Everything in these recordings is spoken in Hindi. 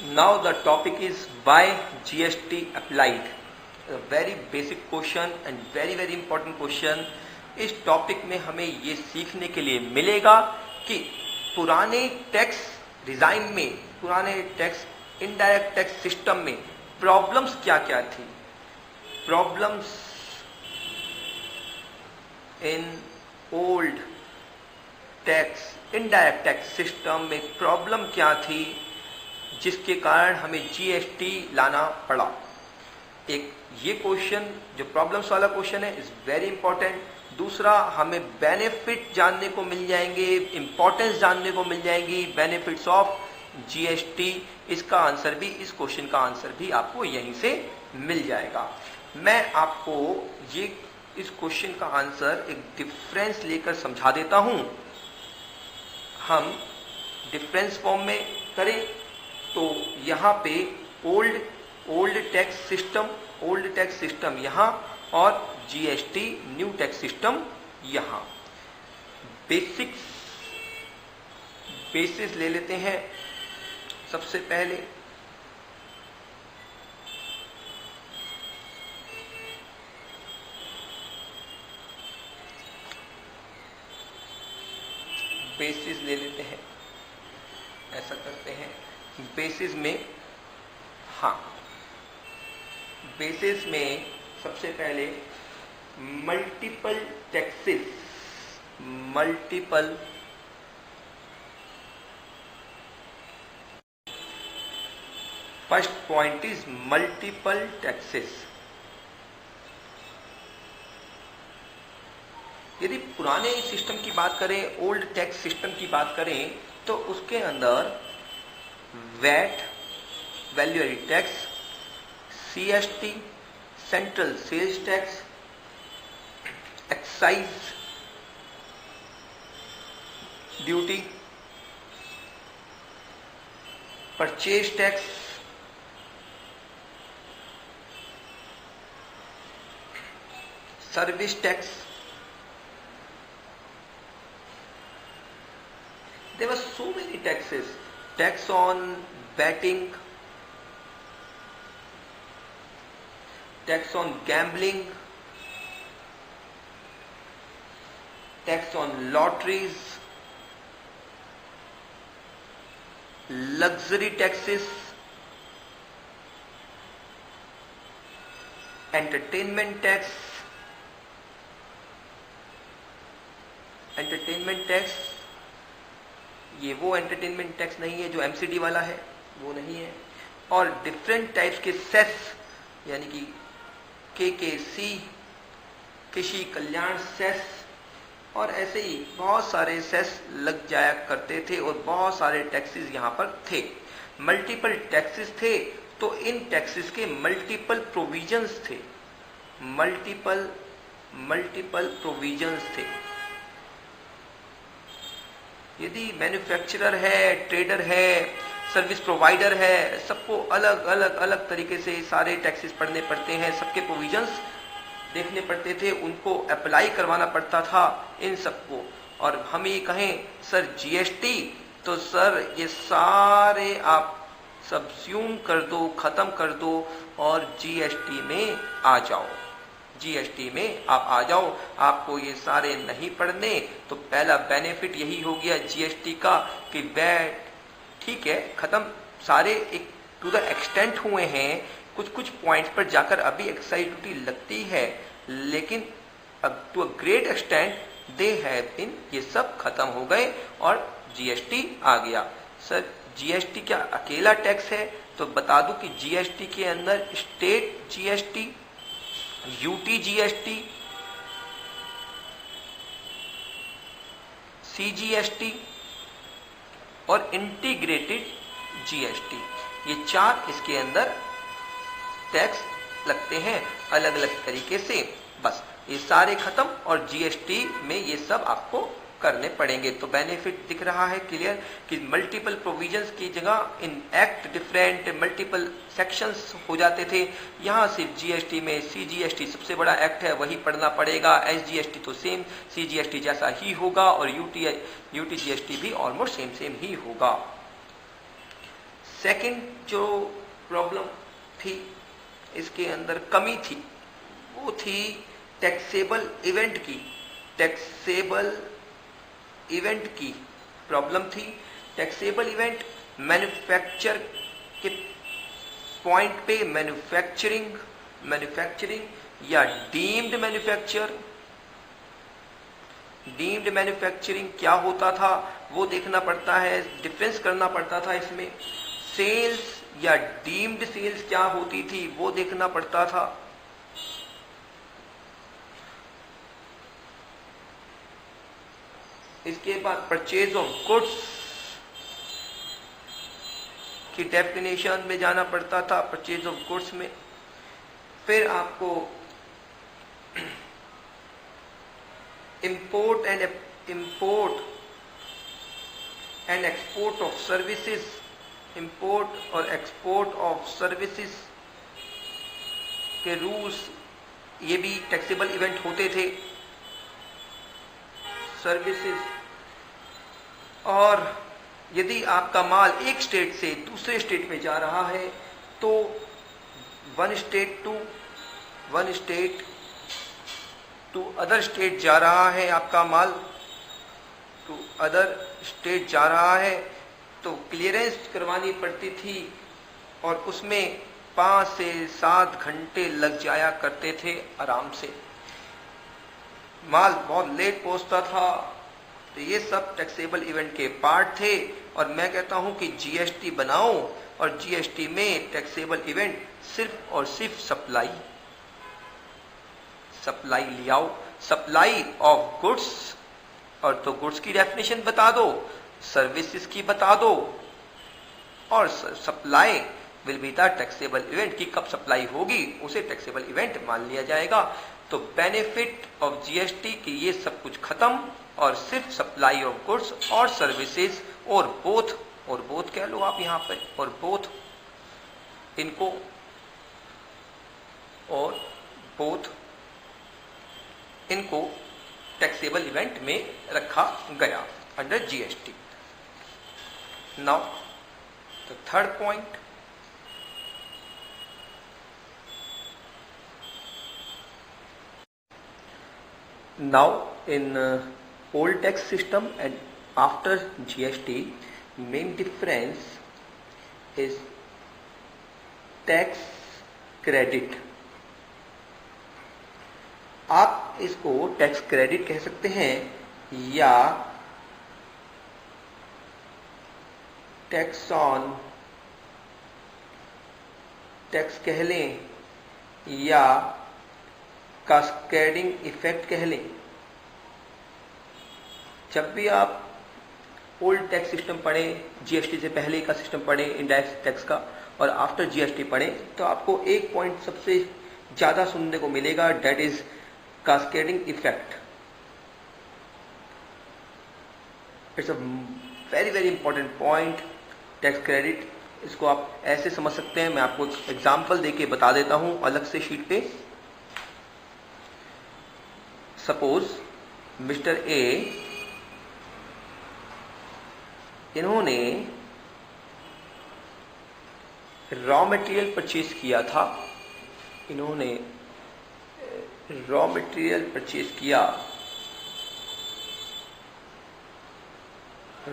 Now the topic is why GST applied. A very basic question and very important question. इस टॉपिक में हमें ये सीखने के लिए मिलेगा कि पुराने टैक्स डिजाइन में, पुराने टैक्स इनडायरेक्ट टैक्स सिस्टम में प्रॉब्लम्स क्या क्या थी. Problems in old tax indirect tax system में प्रॉब्लम क्या थी जिसके कारण हमें जीएसटी लाना पड़ा. एक ये क्वेश्चन जो प्रॉब्लम्स वाला क्वेश्चन है इज वेरी इंपॉर्टेंट. दूसरा, हमें बेनिफिट जानने को मिल जाएंगे, इंपॉर्टेंस जानने को मिल जाएंगी, बेनिफिट्स ऑफ जीएसटी. इसका आंसर भी, इस क्वेश्चन का आंसर भी आपको यहीं से मिल जाएगा. मैं आपको ये इस क्वेश्चन का आंसर एक डिफरेंस लेकर समझा देता हूं. हम डिफरेंस फॉर्म में करें तो यहाँ पे ओल्ड टैक्स सिस्टम यहाँ और जीएसटी न्यू टैक्स सिस्टम यहाँ. बेसिस ले लेते हैं. सबसे पहले बेसिस ले लेते हैं. ऐसा करते हैं, बेसिस में सबसे पहले multiple taxes. First point is multiple taxes. यदि पुराने सिस्टम की बात करें, ओल्ड टैक्स सिस्टम की बात करें, तो उसके अंदर VAT, value added tax, CST, central sales tax, excise duty, purchase tax, service tax. There were so many taxes. Tax on betting, tax on gambling, tax on lotteries, luxury taxes, entertainment tax. ये वो एंटरटेनमेंट टैक्स नहीं है जो एमसीडी वाला है, वो नहीं है. और डिफरेंट टाइप्स के सेस, यानी कि केकेसी, कृषि कल्याण सेस, और ऐसे ही बहुत सारे सेस लग जाया करते थे और बहुत सारे टैक्सेस यहाँ पर थे. मल्टीपल टैक्सेस थे तो इन टैक्सेस के मल्टीपल प्रोविजंस थे. मल्टीपल प्रोविजंस थे. यदि मैन्युफैक्चरर है, ट्रेडर है, सर्विस प्रोवाइडर है, सबको अलग तरीके से सारे टैक्सेस पढ़ने पड़ते हैं. सबके प्रोविजंस देखने पड़ते थे, उनको अप्लाई करवाना पड़ता था इन सबको. और हम ये कहें सर जीएसटी, तो सर ये सारे आप सबस्यूम कर दो, खत्म कर दो और जीएसटी में आ जाओ. जीएसटी में आप आ जाओ. आपको ये सारे नहीं पढ़ने, तो पहला बेनिफिट यही हो गया जीएसटी का कि वैट ठीक है खत्म, सारे एक टू द एक्सटेंट हुए हैं. कुछ पॉइंट्स पर जाकर अभी एक्साइज ड्यूटी लगती है, लेकिन अब to a great extent they have been, ये सब खत्म हो गए और जीएसटी आ गया. सर जीएसटी क्या अकेला टैक्स है? तो बता दूं कि जीएसटी के अंदर state GST, UT GST, CGST और इंटीग्रेटेड जीएसटी, ये चार इसके अंदर टैक्स लगते हैं अलग अलग तरीके से. बस ये सारे खत्म और जीएसटी में ये सब आपको करने पड़ेंगे. तो बेनिफिट दिख रहा है क्लियर कि मल्टीपल प्रोविजंस की जगह in act different multiple sections हो जाते थे. यहाँ सिर्फ जीएसटी में सीजीएसटी सबसे बड़ा एक्ट है, वही पढ़ना पड़ेगा. एसजीएसटी तो सेम सीजीएसटी जैसा ही होगा और यूटी जीएसटी भी ऑलमोस्ट सेम ही होगा. सेकंड जो प्रॉब्लम थी, इसके अंदर कमी थी, वो थी टैक्सेबल इवेंट की। टैक्सेबल इवेंट की प्रॉब्लम थी। टैक्सेबल इवेंट मैन्युफैक्चर के पॉइंट पे मैन्युफैक्चरिंग या डीम्ड मैन्युफैक्चरिंग क्या होता था वो देखना पड़ता है, डिफरेंस करना पड़ता था इसमें। सेल्स या डीम्ड सेल्स क्या होती थी वो देखना पड़ता था। इसके बाद परचेज ऑफ गुड्स की डेफिनेशन में जाना पड़ता था, परचेज ऑफ गुड्स में। फिर आपको import and export of services, import और एक्सपोर्ट ऑफ सर्विसेज के रूल्स, ये भी टैक्सेबल इवेंट होते थे। सर्विसेज, और यदि आपका माल एक स्टेट से दूसरे स्टेट में जा रहा है तो one state to other state जा रहा है, आपका माल टू अदर स्टेट जा रहा है तो क्लियरेंस करवानी पड़ती थी और उसमें 5 से 7 घंटे लग जाया करते थे आराम से। माल बहुत लेट पहुंचता था। तो ये सब टैक्सेबल इवेंट के पार्ट थे। और मैं कहता हूं कि जीएसटी बनाओ और जीएसटी में टैक्सेबल इवेंट सिर्फ और सिर्फ सप्लाई ले आओ। सप्लाई ऑफ गुड्स, और तो गुड्स की डेफिनेशन बता दो, सर्विसेज की बता दो, और supply will be the taxable event की कब सप्लाई होगी उसे टैक्सेबल इवेंट मान लिया जाएगा। तो बेनिफिट ऑफ जीएसटी की ये सब कुछ खत्म और सिर्फ सप्लाई ऑफ गुड्स और सर्विसेज और बोथ कह लो आप यहाँ पे, और बोथ इनको टैक्सेबल इवेंट में रखा गया under GST. Now the third point, now in old tax system and after GST, main difference is tax credit। आप इसको टैक्स क्रेडिट कह सकते हैं या टैक्स ऑन टैक्स कह लें या कास्केडिंग इफेक्ट कह लें। जब भी आप ओल्ड टैक्स सिस्टम पढ़े, जीएसटी से पहले का सिस्टम पढ़े इनडायरेक्ट टैक्स का, और आफ्टर जीएसटी पढ़े, तो आपको एक पॉइंट सबसे ज्यादा सुनने को मिलेगा, that is cascading effect. It's a very very important point. Tax credit, इसको आप ऐसे समझ सकते हैं, मैं आपको एग्जाम्पल देके बता देता हूं अलग से शीट पे। सपोज मिस्टर ए, इन्होंने रॉ मटेरियल परचेज किया था, इन्होंने रॉ मटेरियल परचेज किया,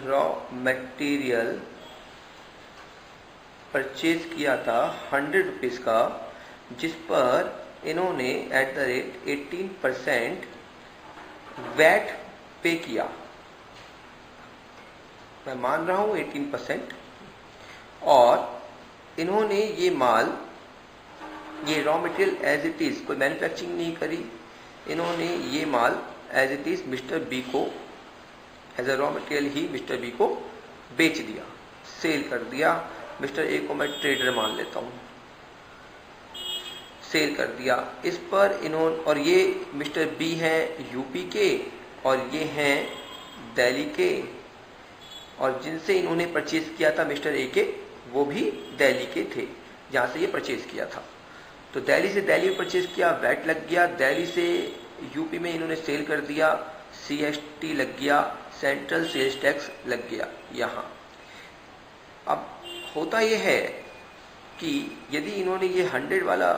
रॉ मटेरियल परचेज किया था 100 रुपीज का, जिस पर इन्होंने एट द रेट 18% वैट पे किया। मैं मान रहा हूं 18%, और इन्होंने ये माल, ये raw material as it is, कोई मैन्युफैक्चरिंग नहीं करी, इन्होंने ये माल as it is mister B को एज अ रॉ मटेरियल ही मिस्टर बी को बेच दिया, सेल कर दिया। मिस्टर ए को मैं ट्रेडर मान लेता हूं, सेल कर दिया। इस पर इन्होंने, और ये मिस्टर बी हैं यूपी के और ये हैं दिल्ली के, और जिनसे इन्होंने परचेज किया था मिस्टर ए के, वो भी दिल्ली के थे जहां से ये परचेज किया था। तो दिल्ली से दिल्ली में परचेज किया, वैट लग गया, दिल्ली से यूपी में इन्होंने सेल कर दिया, सीएसटी लग गया, सेंट्रल सेल्स टैक्स लग गया। यहाँ अब होता यह है कि यदि इन्होंने ये 100 वाला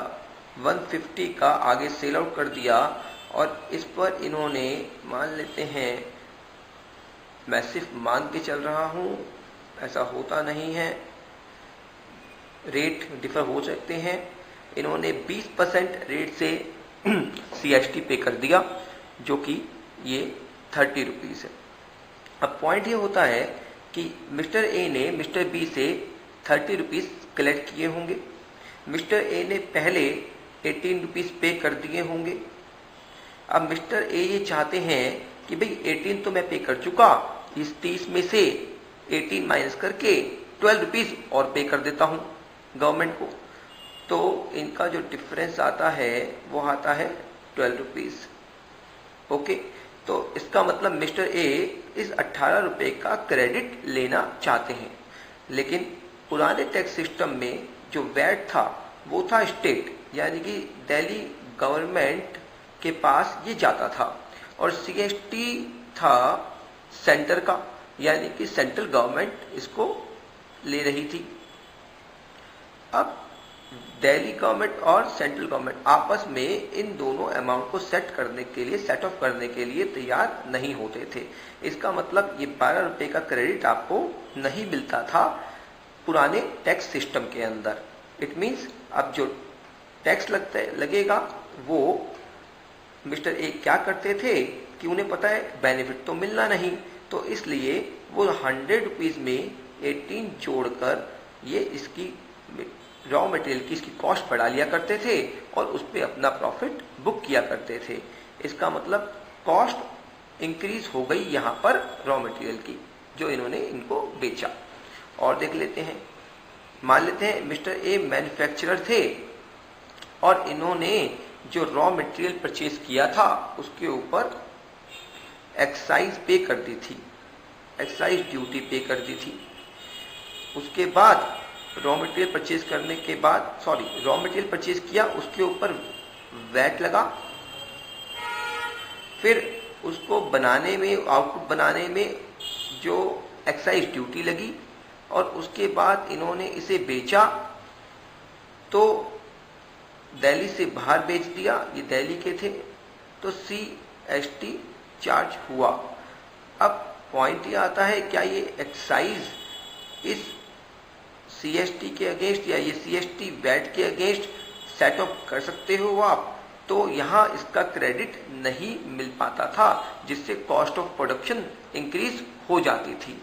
150 का आगे सेल आउट कर दिया और इस पर इन्होंने मान लेते हैं, मैं सिर्फ मान के चल रहा हूं, ऐसा होता नहीं है, रेट डिफर हो सकते हैं, इन्होंने 20% रेट से CST पे कर दिया जो कि ये 30 रुपीज है। अब पॉइंट ये होता है कि मिस्टर ए ने मिस्टर बी से 30 रुपीज कलेक्ट किए होंगे, मिस्टर ए ने पहले 18 रुपीज पे कर दिए होंगे। अब मिस्टर ए ये चाहते हैं कि भाई 18 तो मैं पे कर चुका, इस 30 में से 18 माइनस करके 12 रुपीज और पे कर देता हूं गवर्नमेंट को, तो इनका जो डिफरेंस आता है वो आता है 12 रुपीज। ओके, तो इसका मतलब मिस्टर ए इस 18 रुपए का क्रेडिट लेना चाहते हैं, लेकिन पुराने टैक्स सिस्टम में जो वैट था वो था स्टेट, यानी कि दिल्ली गवर्नमेंट के पास ये जाता था, और CST था सेंटर का, यानी कि सेंट्रल गवर्नमेंट इसको ले रही थी। अब दिल्ली गवर्नमेंट और सेंट्रल गवर्नमेंट आपस में इन दोनों अमाउंट को सेट करने के लिए, सेट ऑफ करने के लिए तैयार नहीं होते थे। इसका मतलब ये 12 रुपए का क्रेडिट आपको नहीं मिलता था पुराने टैक्स सिस्टम के अंदर। इट मींस अब जो टैक्स लगेगा वो मिस्टर ए क्या करते थे कि उन्हें पता है बेनिफिट तो मिलना नहीं, तो इसलिए वो 100 रुपीज में 18 जोड़कर ये इसकी रॉ मटेरियल की इसकी कॉस्ट बढ़ा लिया करते थे और उस पर अपना प्रॉफिट बुक किया करते थे। इसका मतलब कॉस्ट इंक्रीज हो गई यहां पर रॉ मटेरियल की जो इन्होंने इनको बेचा। और देख लेते हैं, मान लेते हैं मिस्टर ए मैन्युफैक्चरर थे और इन्होंने जो रॉ मटेरियल परचेज किया था उसके ऊपर एक्साइज पे कर दी थी, एक्साइज ड्यूटी पे कर दी थी। उसके बाद रॉ मटेरियल परचेज करने के बाद, रॉ मटेरियल परचेज किया, उसके ऊपर वैट लगा, फिर उसको बनाने में, आउटपुट बनाने में जो एक्साइज ड्यूटी लगी, और उसके बाद इन्होंने इसे बेचा तो दिल्ली से बाहर बेच दिया, ये दिल्ली के थे, तो CST चार्ज हुआ। अब पॉइंट ये आता है, क्या ये एक्साइज इस CST के अगेंस्ट या ये CST वैट के अगेंस्ट सेट ऑफ कर सकते हो आप? तो यहां इसका क्रेडिट नहीं मिल पाता था, जिससे कॉस्ट ऑफ प्रोडक्शन इंक्रीज हो जाती थी।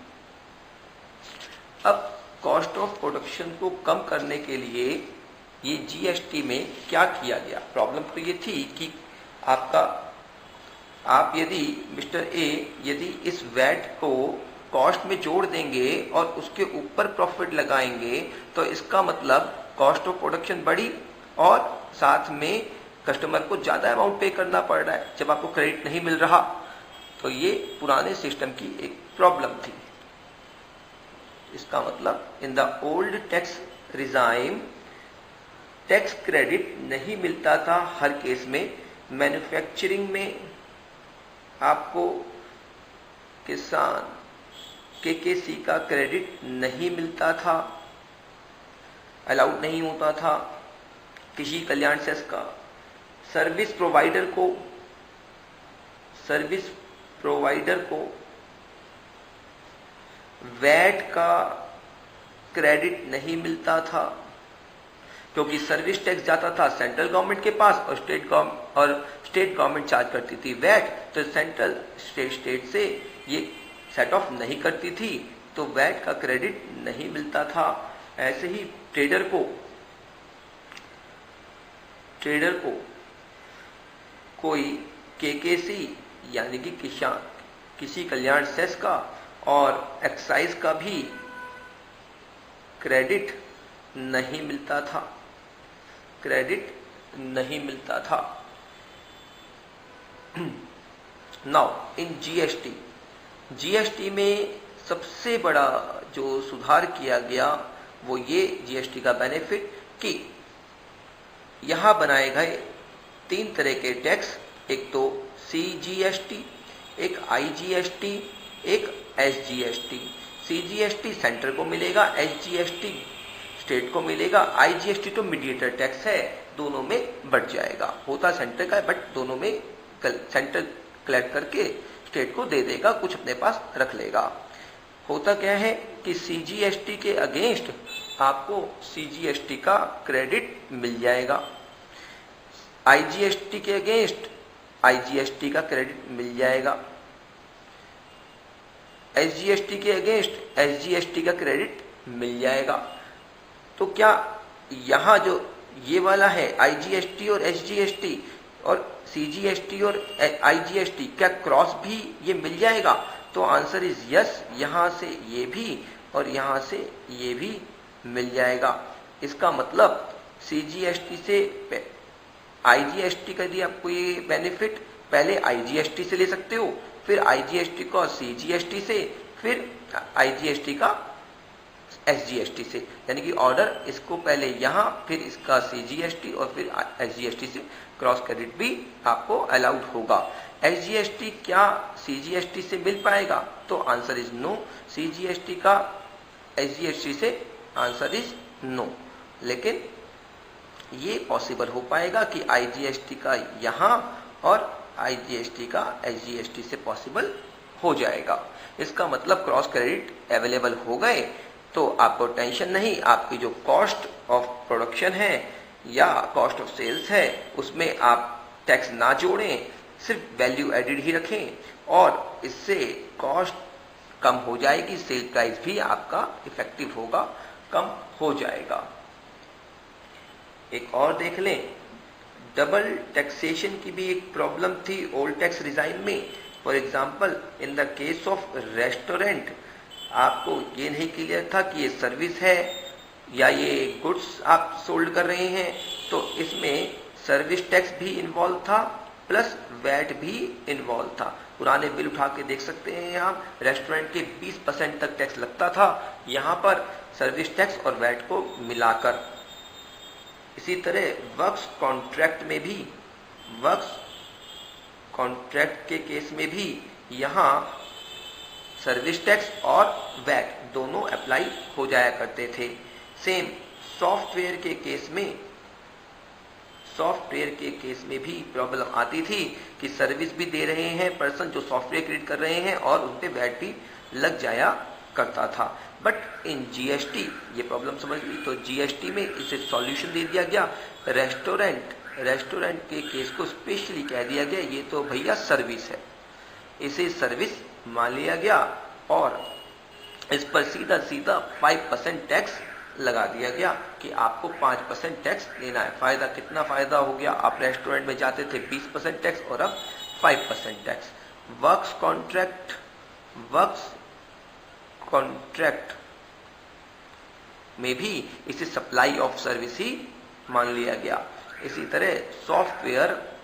अब कॉस्ट ऑफ प्रोडक्शन को कम करने के लिए ये GST में क्या किया गया? प्रॉब्लम तो ये थी कि आप यदि मिस्टर ए यदि इस वैट को कॉस्ट में जोड़ देंगे और उसके ऊपर प्रॉफिट लगाएंगे तो इसका मतलब कॉस्ट ऑफ प्रोडक्शन बढ़ी और साथ में कस्टमर को ज्यादा अमाउंट पे करना पड़ रहा है जब आपको क्रेडिट नहीं मिल रहा। तो ये पुराने सिस्टम की एक प्रॉब्लम थी। इसका मतलब in the old tax regime tax credit नहीं मिलता था हर केस में। मैन्युफैक्चरिंग में आपको किसान KKC का क्रेडिट नहीं मिलता था, अलाउड नहीं होता था। कृषि कल्याण सेस का सर्विस प्रोवाइडर को वैट का क्रेडिट नहीं मिलता था, क्योंकि सर्विस टैक्स जाता था सेंट्रल गवर्नमेंट के पास और स्टेट गवर्नमेंट चार्ज करती थी वैट। तो सेंट्रल स्टेट से ये सेट ऑफ नहीं करती थी, तो वैट का क्रेडिट नहीं मिलता था। ऐसे ही ट्रेडर को कोई KKC यानी कि कृषि कल्याण सेस का और एक्साइज का भी क्रेडिट नहीं मिलता था। नाउ इन GST में सबसे बड़ा जो सुधार किया गया वो ये GST का बेनिफिट कि यहां बनाए गए 3 तरह के टैक्स, एक तो CGST, एक IGST, एक SGST। CGST सेंटर को मिलेगा, SGST स्टेट को मिलेगा, IGST तो मीडिएटर टैक्स है, दोनों में बढ़ जाएगा। होता सेंटर का है बट दोनों में सेंटर कलेक्ट करके स्टेट को दे देगा, कुछ अपने पास रख लेगा। होता क्या है कि CGST के अगेंस्ट आपको CGST का क्रेडिट मिल जाएगा, IGST के अगेंस्ट IGST का क्रेडिट मिल जाएगा, SGST के अगेंस्ट SGST का क्रेडिट मिल जाएगा। तो क्या यहाँ जो ये वाला है IGST और SGST और CGST और IGST, क्या क्रॉस भी ये मिल जाएगा? तो आंसर इज यस, यहाँ से ये भी और यहाँ से ये भी मिल जाएगा। इसका मतलब CGST से IGST का दिया आपको ये बेनिफिट, पहले IGST से ले सकते हो, फिर IGST को CGST से, फिर IGST का SGST से, यानी कि ऑर्डर इसको पहले यहाँ, फिर इसका CGST और फिर SGST से क्रॉस क्रेडिट भी आपको अलाउड होगा। SGST क्या CGST से मिल पाएगा? तो आंसर इज नो, CGST का SGST से आंसर इज नो। लेकिन ये पॉसिबल हो पाएगा कि IGST का यहाँ और IGST का SGST से पॉसिबल हो जाएगा। इसका मतलब क्रॉस क्रेडिट अवेलेबल हो गए तो आपको टेंशन नहीं, आपकी जो कॉस्ट ऑफ प्रोडक्शन है या कॉस्ट ऑफ सेल्स है उसमें आप टैक्स ना जोड़ें, सिर्फ वैल्यू एडिड ही रखें और इससे कॉस्ट कम हो जाएगी, सेल प्राइस भी आपका इफेक्टिव होगा, कम हो जाएगा। एक और देख लें, डबल टैक्सेशन की भी एक प्रॉब्लम थी ओल्ड टैक्स डिजाइन में। For example in the case of restaurant आपको ये नहीं क्लियर था कि ये सर्विस है या ये गुड्स आप सोल्ड कर रहे हैं, तो इसमें सर्विस टैक्स भी इन्वॉल्व था प्लस वैट भी इन्वॉल्व था। पुराने बिल उठा के देख सकते हैं आप, रेस्टोरेंट के 20% तक टैक्स लगता था, यहाँ पर सर्विस टैक्स और वैट को मिलाकर। इसी तरह वर्क्स कॉन्ट्रैक्ट में भी, वर्क्स कॉन्ट्रैक्ट के केस में भी यहाँ सर्विस टैक्स और वैट दोनों अप्लाई हो जाया करते थे। सेम सॉफ्टवेयर के केस में, सॉफ्टवेयर के केस में भी प्रॉब्लम आती थी कि सर्विस भी दे रहे हैं पर्सन जो सॉफ्टवेयर क्रिएट कर रहे हैं और उन पे वैट भी लग जाया करता था। बट इन GST ये प्रॉब्लम समझ ली, तो GST में इसे सॉल्यूशन दे दिया गया। रेस्टोरेंट के केस को स्पेशली कह दिया गया ये तो भैया सर्विस है, इसे सर्विस मान लिया गया और इस पर सीधा सीधा 5% टैक्स लगा दिया गया कि आपको 5% टैक्स देना है। फायदा कितना फायदा हो गया, आप रेस्टोरेंट में जाते थे 20% टैक्स और अब 5% टैक्स। वर्क्स कॉन्ट्रैक्ट में भी इसे सप्लाई ऑफ सर्विस ही मान लिया गया। इसी तरह सॉफ्टवेयर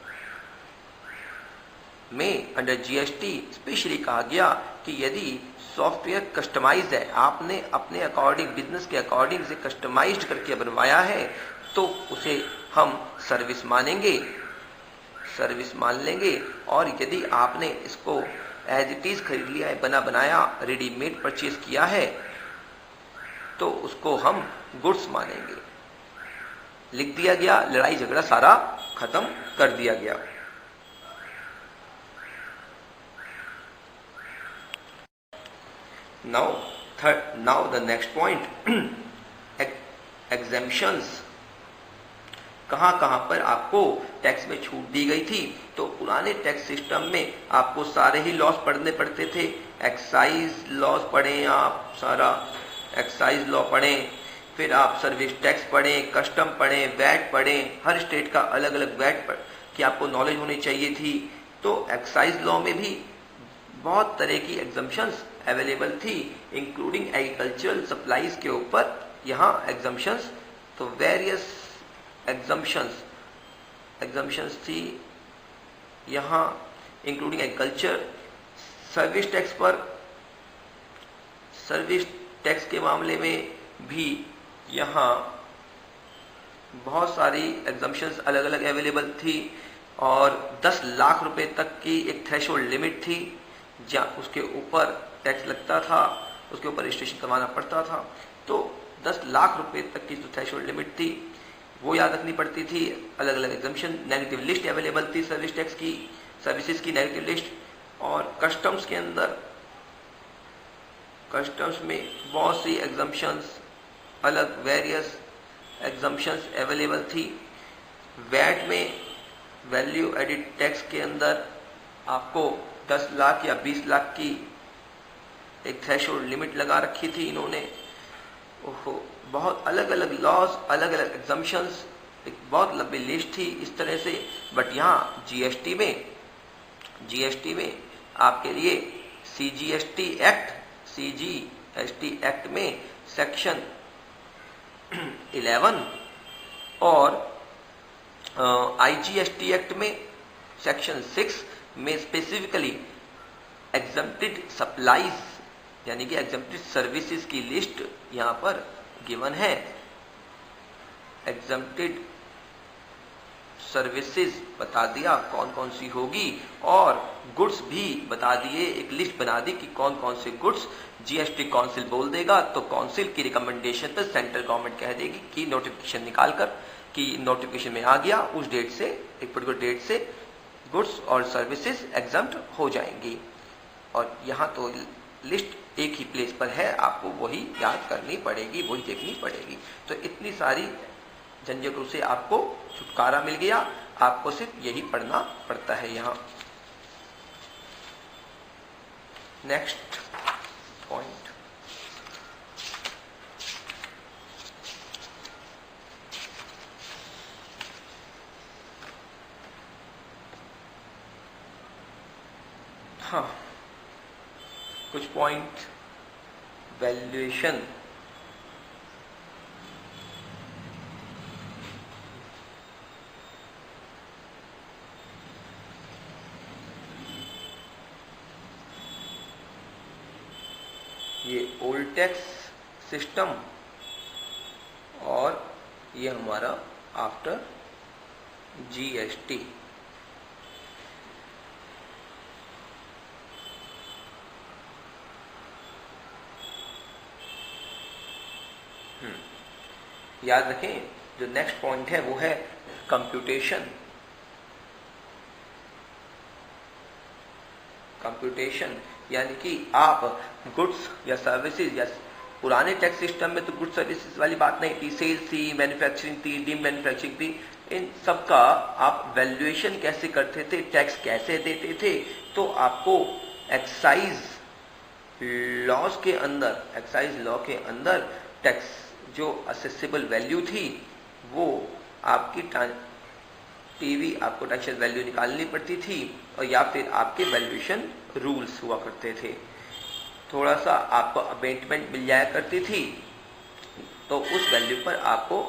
में अंडर GST स्पेशली कहा गया कि यदि सॉफ्टवेयर कस्टमाइज्ड है, आपने अपने अकॉर्डिंग, बिजनेस के अकॉर्डिंग से कस्टमाइज्ड करके बनवाया है, तो उसे हम सर्विस मानेंगे, सर्विस मान लेंगे। और यदि आपने इसको एज इट इज खरीद लिया है, बना बनाया रेडीमेड परचेज किया है, तो उसको हम गुड्स मानेंगे। लिख दिया गया, लड़ाई झगड़ा सारा खत्म कर दिया गया। Now the next point, exemptions। कहां कहां पर आपको टैक्स में छूट दी गई थी? तो पुराने टैक्स सिस्टम में आपको सारे ही लॉस पढ़ने पड़ते थे। एक्साइज लॉस पढ़ें आप, सारा एक्साइज लॉ पढ़ें, फिर आप सर्विस टैक्स पढ़ें, कस्टम पढ़ें, वैट पढ़ें, हर स्टेट का अलग अलग वैट की आपको नॉलेज होनी चाहिए थी। तो एक्साइज लॉ में भी बहुत तरह की एग्जम्पशंस अवेलेबल थी, इंक्लूडिंग एग्रीकल्चरल सप्लाईज के ऊपर यहाँ एग्जम्पशंस। तो वेरियस एग्जम्पशंस थी यहाँ, इंक्लूडिंग एग्रीकल्चर। सर्विस टैक्स पर, सर्विस टैक्स के मामले में भी यहाँ बहुत सारी एग्जम्पशंस अलग अलग अवेलेबल थी और 10 लाख रुपए तक की एक थ्रेशोल्ड लिमिट थी जहाँ उसके ऊपर टैक्स लगता था। उसके ऊपर रजिस्ट्रेशन करवाना पड़ता था। तो 10 लाख रुपए तक की जो थ्रेशोल्ड लिमिट थी वो याद रखनी पड़ती थी। अलग अलग एग्जम्पशन, नेगेटिव लिस्ट अवेलेबल थी सर्विस टैक्स की, सर्विसेज की नेगेटिव लिस्ट। और कस्टम्स के अंदर, कस्टम्स में बहुत सी एग्जम्पशंस, अलग वेरियस एग्जम्पशंस अवेलेबल थी। वैट में, वैल्यू एडिड टैक्स के अंदर आपको 10 लाख या 20 लाख की एक थ्रेशोल्ड लिमिट लगा रखी थी इन्होंने। ओहो, बहुत अलग अलग लॉज, अलग अलग एग्जम्पशंस, एक बहुत लंबी लिस्ट थी इस तरह से। बट यहाँ जीएसटी में आपके लिए सीजीएसटी एक्ट में सेक्शन 11 और आईजीएसटी एक्ट में सेक्शन 6 में स्पेसिफिकली एग्जम्प्टेड सप्लाईज यानी कि एग्जम्प्टेड सर्विसेज की लिस्ट यहां पर गिवन है। एग्जम्प्टेड सर्विसेज बता दिया कौन कौन सी होगी, और गुड्स भी बता दिए, एक लिस्ट बना दी कि कौन कौन से गुड्स जीएसटी काउंसिल बोल देगा तो काउंसिल की रिकमेंडेशन पर सेंट्रल गवर्नमेंट कह देगी कि नोटिफिकेशन निकालकर कि नोटिफिकेशन में आ गया, उस डेट से, एक पर्टिकुलर डेट से गुड्स और सर्विसेज एग्जम्प्ट हो जाएंगी। और यहाँ तो लिस्ट एक ही प्लेस पर है, आपको वही याद करनी पड़ेगी, वही देखनी पड़ेगी। तो इतनी सारी झंझटों से आपको छुटकारा मिल गया, आपको सिर्फ यही पढ़ना पड़ता है। यहाँ नेक्स्ट पॉइंट, हाँ, कुछ पॉइंट वैल्यूएशन, ये ओल्ड टैक्स सिस्टम और ये हमारा आफ्टर जीएसटी। याद रखें, जो नेक्स्ट पॉइंट है वो है कंप्यूटेशन। कंप्यूटेशन यानी कि आप गुड्स या सर्विसेज, या पुराने टैक्स सिस्टम में तो गुड्स सर्विसेज वाली बात नहीं थी, सेल्स थी, मैन्युफैक्चरिंग थी, डीम मैन्युफैक्चरिंग थी, इन सब का आप वैल्यूएशन कैसे करते थे, टैक्स कैसे देते थे। तो आपको एक्साइज लॉज के अंदर, एक्साइज लॉ के अंदर टैक्स जो असेसिबल वैल्यू थी वो आपकी टीवी आपको टैक्सेबल वैल्यू निकालनी पड़ती थी, और या फिर आपके वैल्यूएशन रूल्स हुआ करते थे। थोड़ा सा आपको अबेटमेंट मिल जाया करती थी, तो उस वैल्यू पर आपको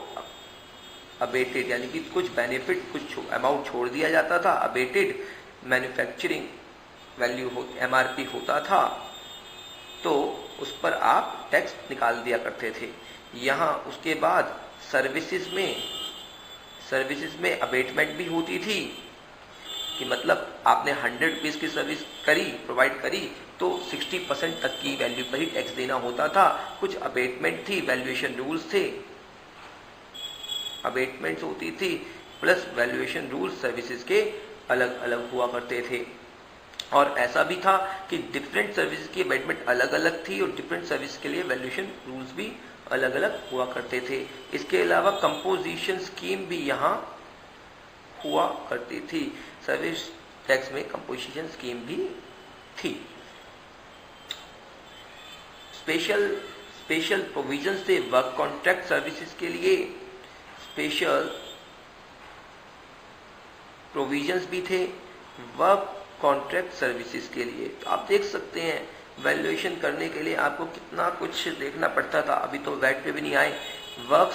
अबेटेड यानी कि कुछ बेनिफिट, कुछ अमाउंट छोड़ दिया जाता था। अबेटेड मैन्युफैक्चरिंग वैल्यू एमआरपी होता था, तो उस पर आप टैक्स निकाल दिया करते थे। यहाँ उसके बाद सर्विसेज में अबेटमेंट भी होती थी कि मतलब आपने 100 रुपीज की सर्विस करी, प्रोवाइड करी, तो 60% तक की वैल्यू पर ही टैक्स देना होता था। कुछ अबेटमेंट थी, वैल्यूएशन रूल्स थे, अबेटमेंट्स होती थी, प्लस वैल्यूएशन रूल्स सर्विसेज के अलग अलग हुआ करते थे। और ऐसा भी था कि डिफरेंट सर्विसेज की अबेटमेंट अलग अलग थी, और डिफरेंट सर्विस के लिए वैल्यूएशन रूल्स भी अलग अलग हुआ करते थे। इसके अलावा कंपोजिशन स्कीम भी यहाँ हुआ करती थी, सर्विस टैक्स में कंपोजिशन स्कीम भी थी। स्पेशल प्रोविजंस थे वर्क कॉन्ट्रैक्ट सर्विसेज के लिए, स्पेशल प्रोविजंस भी थे वर्क कॉन्ट्रैक्ट सर्विसेज के लिए। तो आप देख सकते हैं वैल्यूएशन करने के लिए आपको कितना कुछ देखना पड़ता था। अभी तो वैट पे भी नहीं आए। वर्क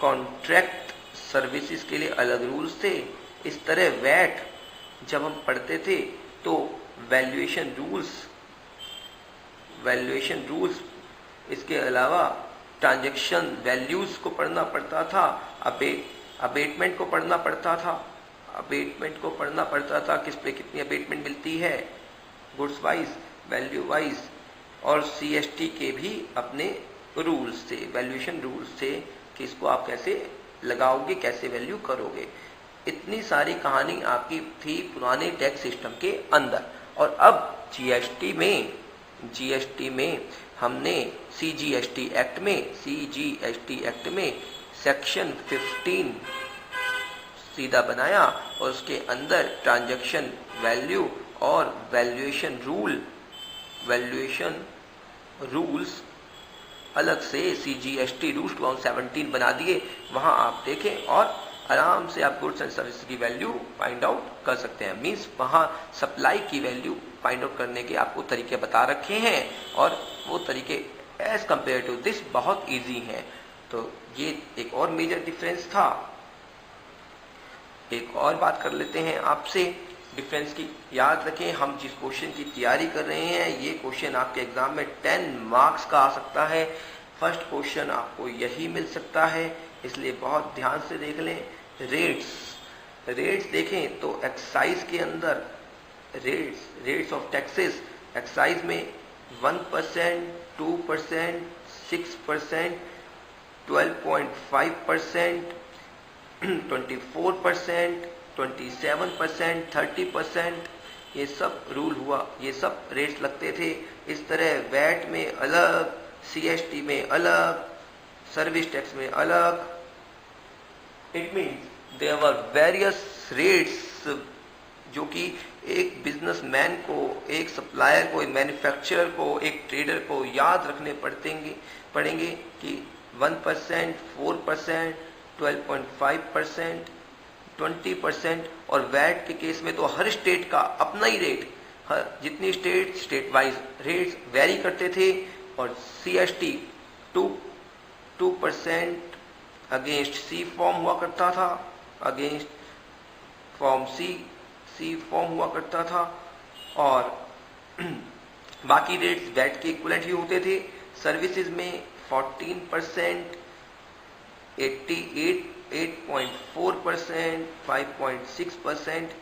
कॉन्ट्रैक्ट सर्विसेज के लिए अलग रूल्स थे। इस तरह वैट जब हम पढ़ते थे तो वैल्यूएशन रूल्स, इसके अलावा ट्रांजैक्शन वैल्यूज को पढ़ना पड़ता था, अबेटमेंट को पढ़ना पड़ता था, किस पे कितनी अबेटमेंट मिलती है, गुड्स वाइज, वैल्यू वाइज, और सीएसटी के भी अपने रूल्स थे, वैल्यूएशन रूल्स थे कि इसको आप कैसे लगाओगे, कैसे वैल्यू करोगे। इतनी सारी कहानी आपकी थी पुराने टैक्स सिस्टम के अंदर। और अब जीएसटी में हमने सीजीएसटी एक्ट में सेक्शन 15 सीधा बनाया और उसके अंदर ट्रांजैक्शन वैल्यू और वैल्यूएशन रूल्स अलग से सीजीएसटी रूल्स 2017 बना दिए। वहां आप देखें और आराम से आप गुड्स एंड सर्विस की वैल्यू फाइंड आउट कर सकते हैं। मींस वहां सप्लाई की वैल्यू फाइंड आउट करने के आपको तरीके बता रखे हैं और वो तरीके एज कंपेयर टू दिस बहुत इजी हैं। तो ये एक और मेजर डिफरेंस था। एक और बात कर लेते हैं आपसे डिफरेंस की। याद रखें, हम जिस क्वेश्चन की तैयारी कर रहे हैं ये क्वेश्चन आपके एग्जाम में 10 मार्क्स का आ सकता है। फर्स्ट क्वेश्चन आपको यही मिल सकता है, इसलिए बहुत ध्यान से देख लें। रेट्स देखें तो एक्साइज के अंदर रेट्स ऑफ टैक्सेस एक्साइज में 1%, 2%, 6%, 12.5%, 24%, 27%, 30%, ये सब रूल हुआ, ये सब रेट्स लगते थे। इस तरह वैट में अलग, सीएसटी में अलग, सर्विस टैक्स में अलग। It means there were various rates जो कि एक बिजनेसमैन को, एक सप्लायर को, एक मैन्युफैक्चरर को, एक ट्रेडर को याद रखने पड़ेंगे कि 1%, 4%, 12.5%, 20%। और वैट के केस में तो हर स्टेट का अपना ही रेट, जितनी स्टेट वाइज रेट्स वेरी करते थे। और सीएसटी 2% अगेंस्ट सी फॉर्म हुआ करता था, अगेंस्ट फॉर्म सी फॉर्म हुआ करता था। और बाकी रेट्स वैट के इक्विवेलेंट ही होते थे। सर्विसेज में 14%, 8.4%, 5.6%,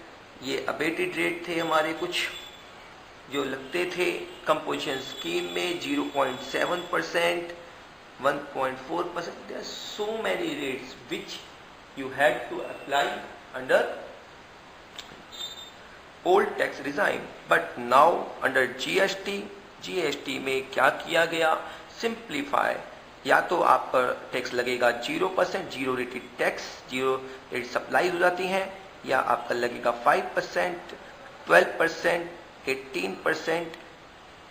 ये अबेटेड रेट थे हमारे कुछ जो लगते थे। कंपोजिशन स्कीम में 0.7%, 1.4%. There are so many rates which you had to apply under old tax regime. But now under GST में क्या किया गया? सिंप्लीफाई। या तो आप पर टैक्स लगेगा 0%, zero rated tax, zero rate supply हो जाती हैं, या आपका लगेगा 5%, 12%, 18%,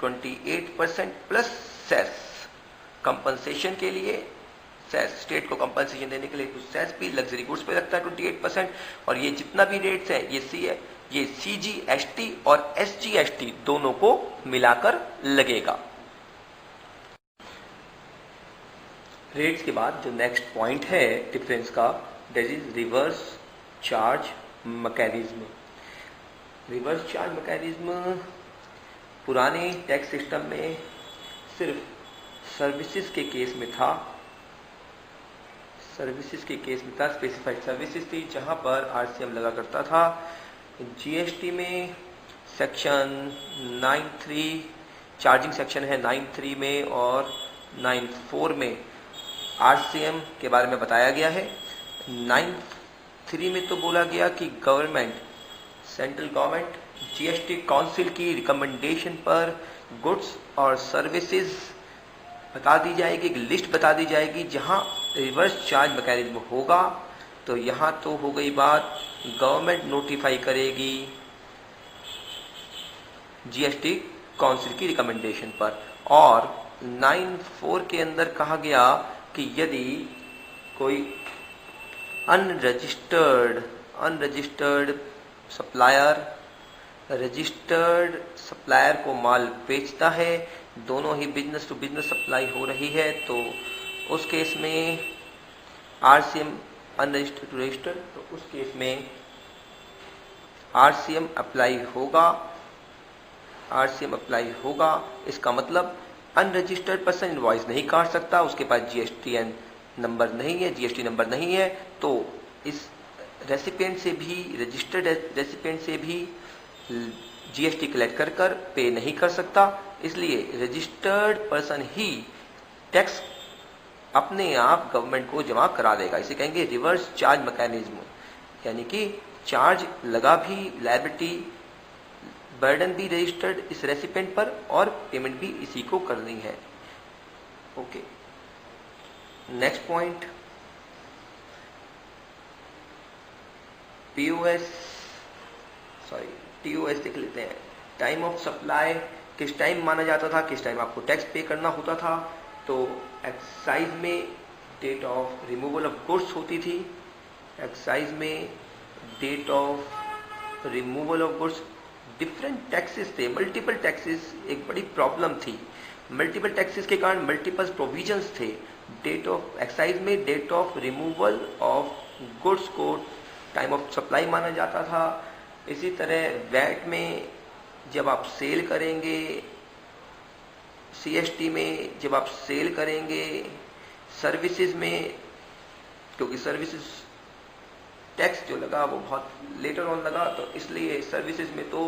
28% प्लस सेस। कंपनसेशन के लिए सेस, स्टेट को कंपनसेशन देने के लिए कुछ सेस भी लग्जरी गुड्स पे लगता है 28%। और ये जितना भी रेट्स है ये सीजीएसटी और एसजीएसटी दोनों को मिलाकर लगेगा। रेट्स के बाद जो नेक्स्ट पॉइंट है डिफरेंस का, that is reverse charge mechanism. Reverse charge mechanism पुराने टैक्स सिस्टम में सिर्फ सर्विसेज के केस में था, स्पेसिफाइड सर्विसेज थी जहां पर आरसीएम लगा करता था। जीएसटी में सेक्शन 9(3) चार्जिंग सेक्शन है 9(3) में, और 9(4) में आरसीएम के बारे में बताया गया है। 9(3) में तो बोला गया कि सेंट्रल गवर्नमेंट जीएसटी काउंसिल की रिकमेंडेशन पर गुड्स और सर्विसेज बता दी जाएगी, एक लिस्ट बता दी जाएगी जहां रिवर्स चार्ज मैकेनिज्म होगा। तो यहां तो हो गई बात, गवर्नमेंट नोटिफाई करेगी जीएसटी काउंसिल की रिकमेंडेशन पर। और 9(4) के अंदर कहा गया कि यदि कोई अनरजिस्टर्ड सप्लायर रजिस्टर्ड सप्लायर को माल बेचता है, दोनों ही बिजनेस टू बिजनेस सप्लाई हो रही है, तो उस केस में आरसीएम अनरजिस्टर्ड टू रजिस्टर्ड, तो उस केस में आरसीएम अप्लाई होगा। इसका मतलब अनरजिस्टर्ड पर्सन इनवॉइस नहीं काट सकता, उसके पास जीएसटी नंबर नहीं है, तो इस रेसिपिएंट से भी, रजिस्टर्ड रेसिपिएंट से भी जीएसटी कलेक्ट कर पे नहीं कर सकता, इसलिए रजिस्टर्ड पर्सन ही टैक्स अपने आप गवर्नमेंट को जमा करा देगा। इसे कहेंगे रिवर्स चार्ज मैकेनिज्म, यानी कि चार्ज लगा भी, लायबिलिटी बर्डन भी रजिस्टर्ड इस रेसिपेंट पर और पेमेंट भी इसी को करनी है। ओके, नेक्स्ट पॉइंट, टीओएस देख लेते हैं। टाइम ऑफ सप्लाई किस टाइम माना जाता था, किस टाइम आपको टैक्स पे करना होता था। तो एक्साइज में date of removal of goods होती थी, एक्साइज में date of removal of goods. Different taxes थे, मल्टीपल टैक्सेस एक बड़ी प्रॉब्लम थी। मल्टीपल टैक्सेस के कारण मल्टीपल प्रोविजंस थे। डेट ऑफ एक्साइज में date of removal of goods को टाइम ऑफ सप्लाई माना जाता था। इसी तरह वैट में जब आप सेल करेंगे, सीएसटी में जब आप सेल करेंगे, सर्विसेज में, क्योंकि सर्विसेज टैक्स जो लगा वो बहुत लेटर ऑन लगा, तो इसलिए सर्विसेज में तो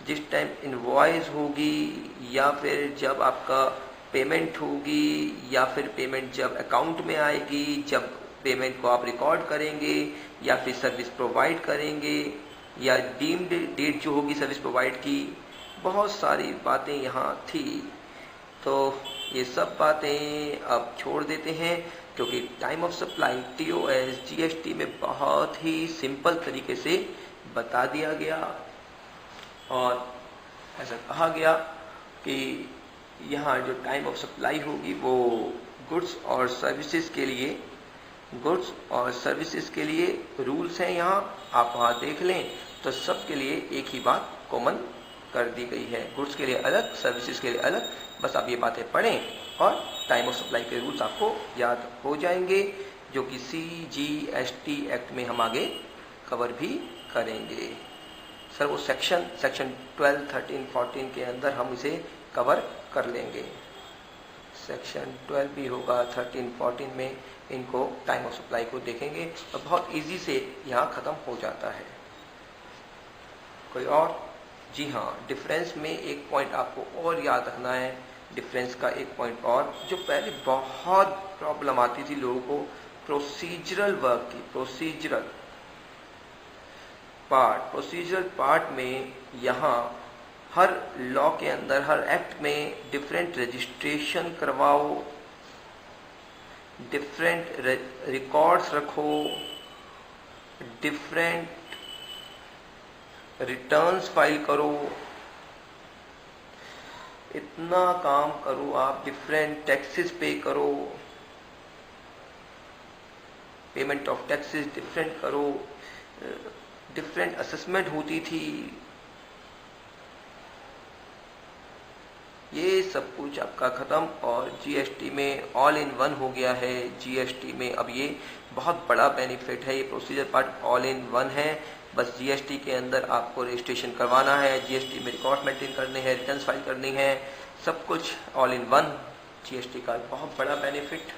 जिस टाइम इनवॉइस होगी या फिर जब आपका पेमेंट होगी या फिर पेमेंट जब अकाउंट में आएगी, जब पेमेंट को आप रिकॉर्ड करेंगे या फिर सर्विस प्रोवाइड करेंगे या डीम्ड डेट जो होगी सर्विस प्रोवाइड की, बहुत सारी बातें यहाँ थी। तो ये सब बातें अब छोड़ देते हैं, क्योंकि time of supply TOS GST में बहुत ही सिंपल तरीके से बता दिया गया और ऐसा कहा गया कि यहाँ जो टाइम ऑफ सप्लाई होगी वो गुड्स और सर्विसेज के लिए रूल्स हैं। यहाँ आप वहाँ देख लें तो सबके लिए एक ही बात कॉमन कर दी गई है, गुड्स के लिए अलग, सर्विसेज के लिए अलग। बस आप ये बातें पढ़ें और टाइम ऑफ सप्लाई के रूल्स आपको याद हो जाएंगे, जो कि CGST एक्ट में हम आगे कवर भी करेंगे। सर वो सेक्शन 12, 13, 14 के अंदर हम इसे कवर कर लेंगे। सेक्शन 12 भी होगा, 13, 14 में इनको टाइम ऑफ सप्लाई को देखेंगे और बहुत इजी से यहाँ ख़त्म हो जाता है। कोई और? जी हाँ, डिफरेंस में एक पॉइंट आपको और याद रखना है। डिफरेंस का एक पॉइंट और, जो पहले बहुत प्रॉब्लम आती थी लोगों को प्रोसीजरल वर्क की, प्रोसीजरल पार्ट में यहाँ हर लॉ के अंदर, हर एक्ट में डिफरेंट रजिस्ट्रेशन करवाओ, डिफरेंट रिकॉर्ड्स रखो, डिफरेंट रिटर्न्स फाइल करो, इतना काम करो आप, डिफरेंट टैक्सेस पे करो, पेमेंट ऑफ टैक्सेस डिफरेंट करो, डिफरेंट असेसमेंट होती थी। ये सब कुछ आपका खत्म और जीएसटी में ऑल इन वन हो गया है। जीएसटी में अब ये बहुत बड़ा बेनिफिट है, ये procedure part all in one है। बस जीएसटी के अंदर आपको रजिस्ट्रेशन करवाना है, जीएसटी में रिकॉर्ड मेंटेन करने हैं, रिटर्न फाइल करनी है, सब कुछ ऑल इन वन। जीएसटी का बहुत बड़ा बेनिफिट।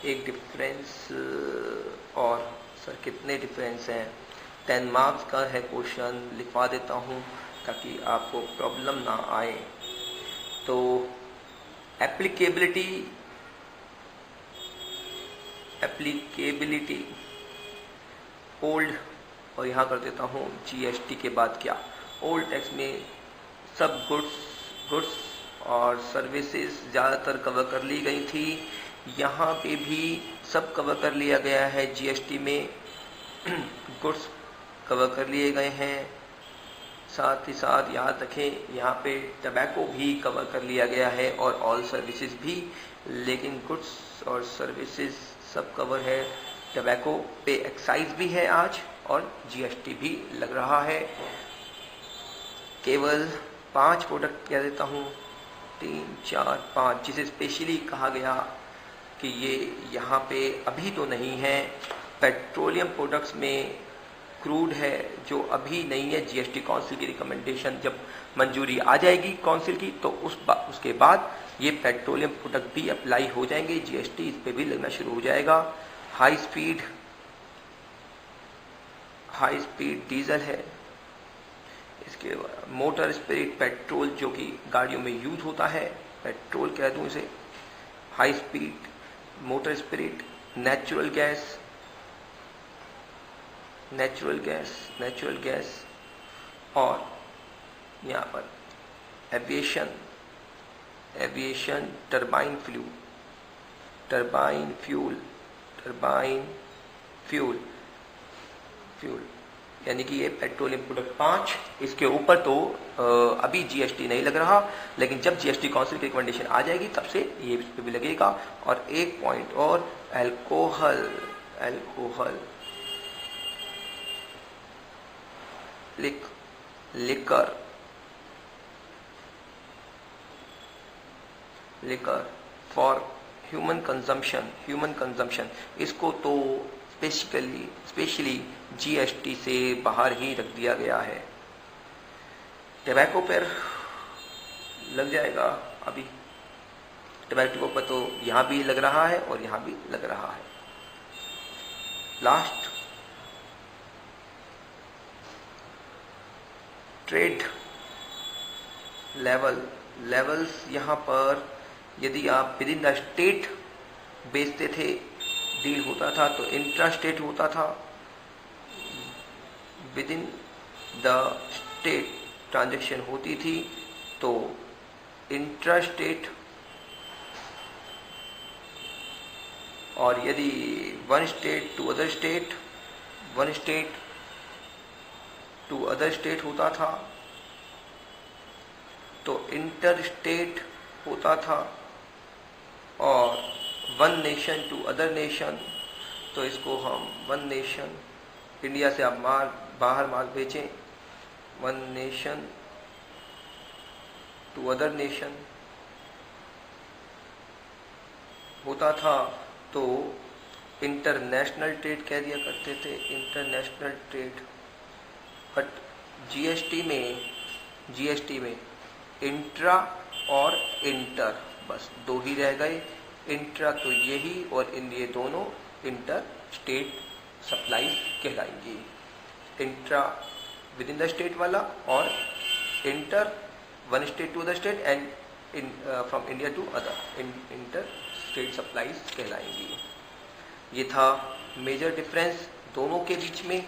एक डिफरेंस और सर कितने डिफरेंस हैं? 10 मार्क्स का है क्वेश्चन, लिखवा देता हूँ ताकि आपको प्रॉब्लम ना आए। तो एप्लीकेबिलिटी ओल्ड, और यहाँ कर देता हूँ जीएसटी के बाद क्या, ओल्ड टैक्स में सब गुड्स और सर्विसेज ज़्यादातर कवर कर ली गई थी। यहाँ पे भी सब कवर कर लिया गया है। जीएसटी में गुड्स कवर कर लिए गए हैं, साथ ही साथ याद रखें यहाँ पे टबैको भी कवर कर लिया गया है और ऑल सर्विसेज भी, लेकिन गुड्स और सर्विसेज सब कवर है। टबैको पे एक्साइज भी है आज और जीएसटी भी लग रहा है। केवल 5 प्रोडक्ट कह देता हूँ, 3, 4, 5, जिसे स्पेशली कहा गया कि ये यहाँ पे अभी तो नहीं है। पेट्रोलियम प्रोडक्ट्स में क्रूड है जो अभी नहीं है। जीएसटी काउंसिल की रिकमेंडेशन जब मंजूरी आ जाएगी काउंसिल की तो उसके बाद ये पेट्रोलियम प्रोडक्ट भी अप्लाई हो जाएंगे, जीएसटी इस पे भी लगना शुरू हो जाएगा। हाई स्पीड डीजल है, इसके मोटर स्पिरिट पेट्रोल जो कि गाड़ियों में यूज होता है, पेट्रोल कह दूं इसे, high speed motor spirit, natural gas और यहाँ पर एविएशन टरबाइन फ्यूल यानी कि ये पेट्रोलियम प्रोडक्ट 5। इसके ऊपर तो अभी जीएसटी नहीं लग रहा, लेकिन जब जीएसटी काउंसिल की रिकमेंडेशन आ जाएगी तब से ये इस पे भी लगेगा। और एक पॉइंट और, alcohol liquor for human consumption, इसको तो स्पेशली जीएसटी से बाहर ही रख दिया गया है। टबैको पर लग जाएगा, अभी टबैको पर तो यहां भी लग रहा है और यहां भी लग रहा है। लास्ट, ट्रेड लेवल्स, यहां पर यदि आप विद इन द स्टेट बेचते थे, डील होता था तो इंट्रा स्टेट होता था, within the state transaction होती थी तो इंट्रा स्टेट, और यदि one state to other state होता था तो इंटर स्टेट होता था, और one nation to other nation, तो इसको हम वन नेशन, इंडिया से आप बाहर माल बेचें, one nation to other nation होता था, तो इंटरनेशनल ट्रेड कह दिया करते थे, इंटरनेशनल ट्रेड। बट जीएसटी में इंट्रा और इंटर बस दो ही रह गए। इंट्रा तो यही, और ये दोनों इंटर स्टेट सप्लाई कहलाएंगी। Intra within the state वाला, और inter one state to other state, and from India to other, inter state supplies कहलाएंगी। ये था मेजर डिफरेंस दोनों के बीच में।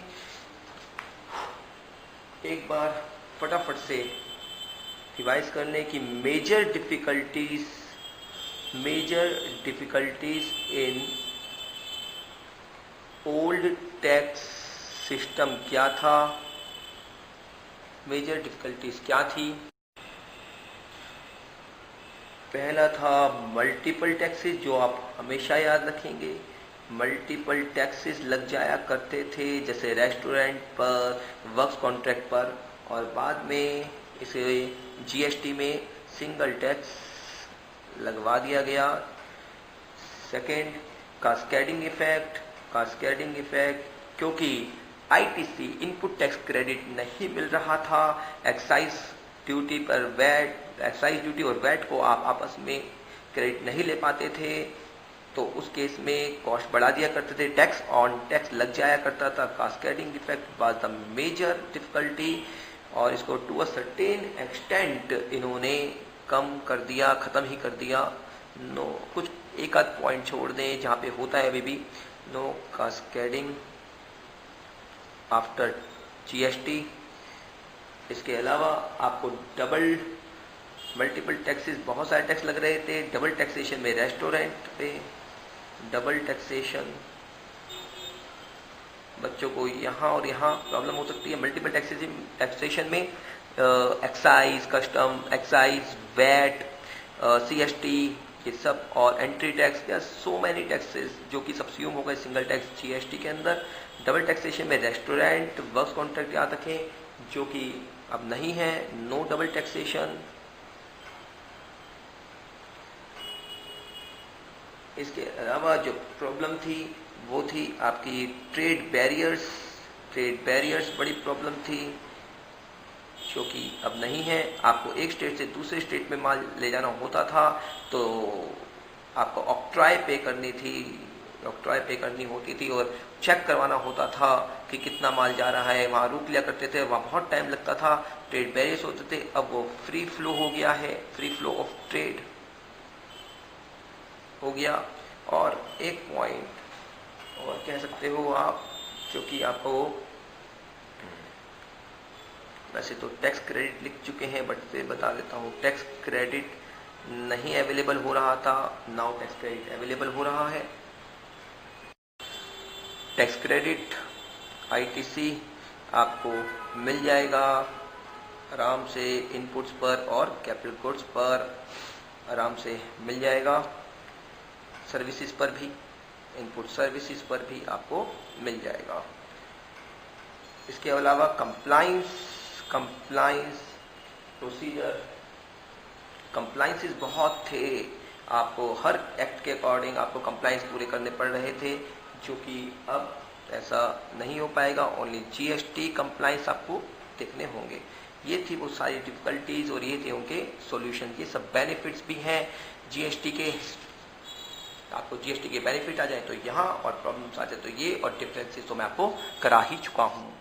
एक बार फटाफट से रिवाइज करने की, major difficulties in old tax system क्या था, मेजर डिफिकल्टीज क्या थी। पहला था मल्टीपल टैक्सेस, जो आप हमेशा याद रखेंगे। मल्टीपल टैक्सेस लग जाया करते थे, जैसे रेस्टोरेंट पर, वर्क्स कॉन्ट्रैक्ट पर, और बाद में इसे जीएसटी में सिंगल टैक्स लगवा दिया गया। सेकेंड, कास्केडिंग इफेक्ट, क्योंकि आईटीसी इनपुट टैक्स क्रेडिट नहीं मिल रहा था, एक्साइज ड्यूटी और वैट को आप आपस में क्रेडिट नहीं ले पाते थे, तो उस केस में कॉस्ट बढ़ा दिया करते थे, टैक्स ऑन टैक्स लग जाया करता था। Cascading effect was the major difficulty, और इसको टू अ सर्टेन एक्सटेंट इन्होंने कम कर दिया, खत्म ही कर दिया। नो, कुछ एक आध पॉइंट छोड़ दें जहाँ पे होता है अभी भी, नो कास्केडिंग आफ्टर जीएसटी। इसके अलावा आपको मल्टीपल टैक्सेस, बहुत सारे टैक्स लग रहे थे। डबल टैक्सेशन में रेस्टोरेंट पे डबल टैक्सेशन, बच्चों को यहाँ और यहाँ प्रॉब्लम हो सकती है। मल्टीपल टैक्सेशन में excise, custom, excise, VAT, CST, ये सब, और एंट्री टैक्स, या सो मैनी टैक्सेस जो कि सबस्यूम हो गए सिंगल टैक्स जीएसटी के अंदर। डबल टैक्सेशन में रेस्टोरेंट, वर्क्स कॉन्ट्रैक्ट याद रखें, जो कि अब नहीं है। No double taxation. इसके अलावा जो प्रॉब्लम थी वो थी आपकी ट्रेड बैरियर्स बड़ी प्रॉब्लम थी। जो कि अब नहीं है। आपको एक स्टेट से दूसरे स्टेट में माल ले जाना होता था तो आपको ऑक्ट्रॉय पे करनी थी, ऑक्ट्रॉय पे करनी होती थी और चेक करवाना होता था कि कितना माल जा रहा है। वहाँ रुक लिया करते थे, वहाँ बहुत टाइम लगता था, ट्रेड बैरियर्स होते थे। अब वो फ्री फ्लो हो गया है, फ्री फ्लो ऑफ ट्रेड हो गया। और एक पॉइंट और कह सकते हो आप, जो कि आपको, वैसे तो टैक्स क्रेडिट लिख चुके हैं बट फिर बता देता हूँ, टैक्स क्रेडिट नहीं अवेलेबल हो रहा था, नाउ टैक्स क्रेडिट अवेलेबल हो रहा है। टैक्स क्रेडिट आईटीसी आपको मिल जाएगा आराम से, इनपुट्स पर और कैपिटल गुड्स पर आराम से मिल जाएगा, सर्विसेज पर भी, इनपुट सर्विसेज पर भी आपको मिल जाएगा। इसके अलावा कंप्लाइंस प्रोसीजर, कंप्लाइंसेस बहुत थे, आपको हर एक्ट के अकॉर्डिंग आपको कंप्लाइंस पूरे करने पड़ रहे थे, जो कि अब ऐसा नहीं हो पाएगा। ओनली जीएसटी कंप्लाइंस आपको देखने होंगे। ये थी वो सारी डिफिकल्टीज और ये थे उनके सॉल्यूशन। ये सब बेनिफिट्स भी हैं जीएसटी के, आपको जीएसटी के बेनिफिट आ जाए तो यहाँ और प्रॉब्लम्स आ जाए तो ये, और डिफरेंसेस तो मैं आपको करा ही चुका हूँ।